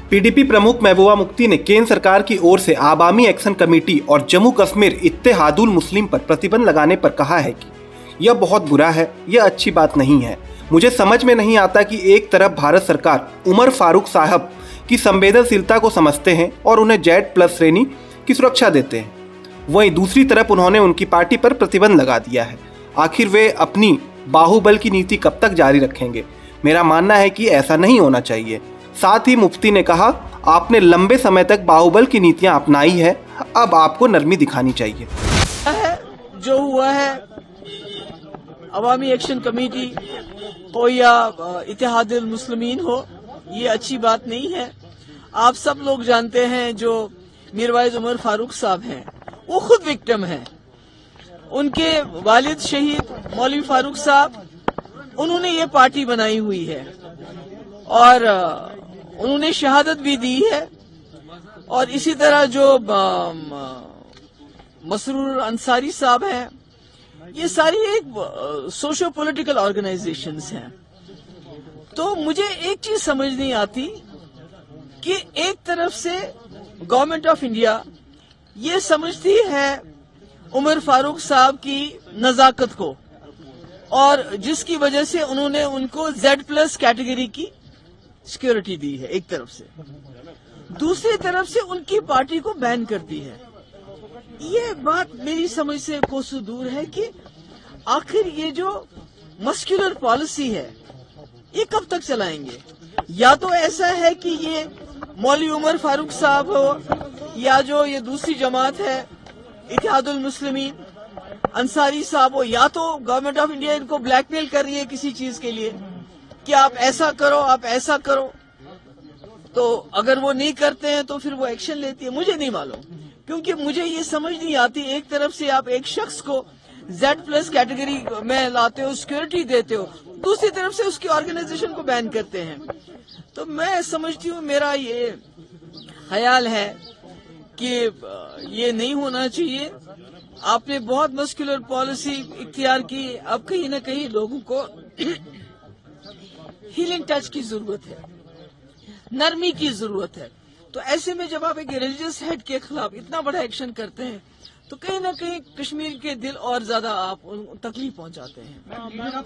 PDP प्रमुख महबूबा मुफ्ती ने केंद्र सरकार की ओर से आवामी एक्शन कमेटी और जम्मू कश्मीर इत्तेहादुल मुस्लिम पर प्रतिबंध लगाने पर कहा है कि यह बहुत बुरा है, यह अच्छी बात नहीं है। मुझे समझ में नहीं आता कि एक तरफ भारत सरकार उमर फारूक साहब की संवेदनशीलता को समझते हैं और उन्हें Z+ श्रेणी की सुरक्षा देते हैं, वहीं दूसरी तरफ उन्होंने उनकी पार्टी पर प्रतिबंध लगा दिया है। आखिर वे अपनी बाहुबल की नीति कब तक जारी रखेंगे? मेरा मानना है कि ऐसा नहीं होना चाहिए। साथ ही मुफ्ती ने कहा, आपने लंबे समय तक बाहुबल की नीतियां अपनाई है, अब आपको नरमी दिखानी चाहिए। जो हुआ है, अवामी एक्शन कमेटी हो या इत्तेहादुल मुस्लिमीन हो, ये अच्छी बात नहीं है। आप सब लोग जानते हैं जो मीरवाइज उमर फारूक साहब हैं, वो खुद विक्टिम हैं। उनके वालिद शहीद मौलवी फारूक साहब, उन्होंने ये पार्टी बनाई हुई है और उन्होंने शहादत भी दी है। और इसी तरह जो मसरूर अंसारी साहब हैं, ये सारी एक सोशो पॉलिटिकल ऑर्गेनाइजेशंस हैं। तो मुझे एक चीज समझ नहीं आती कि एक तरफ से गवर्नमेंट ऑफ इंडिया ये समझती है उमर फारूक साहब की नजाकत को, और जिसकी वजह से उन्होंने उनको Z+ कैटेगरी की सिक्योरिटी दी है एक तरफ से, दूसरी तरफ से उनकी पार्टी को बैन करती है। ये बात मेरी समझ से कोसों दूर है कि आखिर ये जो मस्कुलर पॉलिसी है, ये कब तक चलाएंगे? या तो ऐसा है कि ये मौलवी उमर फारूक साहब हो या जो ये दूसरी जमात है इत्तेहादुल मुस्लिमीन अंसारी साहब हो, या तो गवर्नमेंट ऑफ इंडिया इनको ब्लैकमेल कर रही है किसी चीज के लिए कि आप ऐसा करो, आप ऐसा करो। तो अगर वो नहीं करते हैं तो फिर वो एक्शन लेती है। मुझे नहीं मालूम, क्योंकि मुझे ये समझ नहीं आती, एक तरफ से आप एक शख्स को Z+ कैटेगरी में लाते हो, सिक्योरिटी देते हो, दूसरी तरफ से उसकी ऑर्गेनाइजेशन को बैन करते हैं। तो मैं समझती हूँ, मेरा ये ख्याल है कि ये नहीं होना चाहिए। आपने बहुत मस्कुलर पॉलिसी इख्तियार की, अब कहीं ना कहीं लोगों को हीलिंग टच की जरूरत है, नरमी की जरूरत है। तो ऐसे में जब आप एक रिलीजियस हेड के खिलाफ इतना बड़ा एक्शन करते हैं, तो कहीं ना कहीं कश्मीर के दिल और ज्यादा आप तकलीफ पहुंचाते हैं।